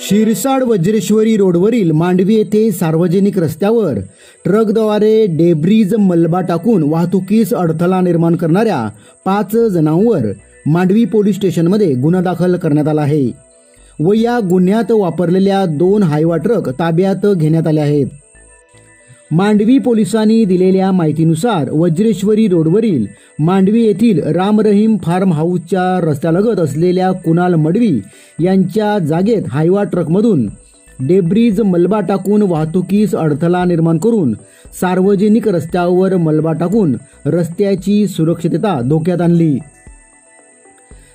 शिरसाड वज्रेश्वरी रोडवरील मांडवी येथे सार्वजनिक रस्त्यावर ट्रकद्वारे डेब्रीज मलबा टाकून वाहतुकीस अडथळा निर्माण करणाऱ्या 5 जणांवर मांडवी पोलीस स्टेशनमध्ये गुन्हा दाखल करण्यात आला आहे व या गुन्ह्यात वापरलेल्या 2 हायवा ट्रक ताब्यात घेण्यात आले आहेत। मांडवी पोलिसांनी दिलेल्या माहितीनुसार वज्रेश्वरी रोडवरील मांडवी येथील राम रहीम फार्म हाऊसच्या रस्त्यालगत असलेल्या कुणाल मडवी यांच्या जागेत हायवा ट्रकमधून डेब्रीज मलबा टाकून वाहतुकीस अडथळा निर्माण करून सार्वजनिक रस्त्यावर मलबा टाकून रस्त्याची सुरक्षितता धोक्यात आणली।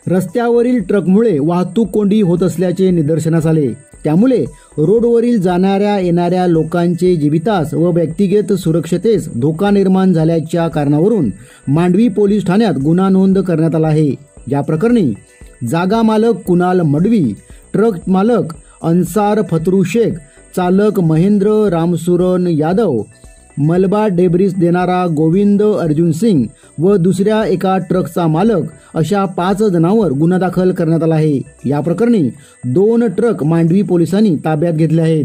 रस्त्यावरील ट्रकमुळे वाहतूक कोंडी होत असल्याचे निदर्शनास आले, त्यामुळे रोडवरील जाणाऱ्या येणाऱ्या लोकांचे जीवितास व व्यक्तिगत सुरक्षतेस धोका निर्माण झाल्याच्या कारणावरून मांडवी पोलीस ठाण्यात गुन्हा नोंद करण्यात आला आहे। या प्रकरणी जागा मालक कुणाल मडवी, ट्रक मालक अन्सार फतरू शेख, चालक महेंद्र रामसुरन यादव, मलबा डेब्रीज देणारा गोविंद अर्जुन सिंग व दुसऱ्या एका ट्रकचा मालक अशा 5 जणांवर गुन्हा दाखल करण्यात आला आहे। या प्रकरणी 2 ट्रक मांडवी पोलिसांनी ताब्यात घेतले आहेत।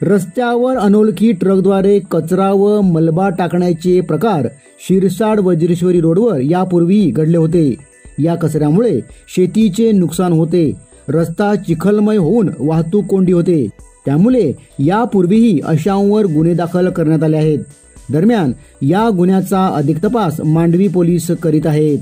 रस्त्यावर अनोळखी ट्रकद्वारे कचरा व मलबा टाकण्याचे प्रकार शिरसाड वज्रेश्वरी रोडवर यापूर्वी घडले होते। या कचऱ्यामुळे शेतीचे नुकसान होते, रस्ता चिखलमय होऊन वाहतूक कोंडी होते, त्यामुळे यापूर्वीही अशांवर गुन्हे दाखल करण्यात आले आहेत। दरम्यान या गुन्ह्याचा अधिक तपास मांडवी पोलीस करीत आहेत।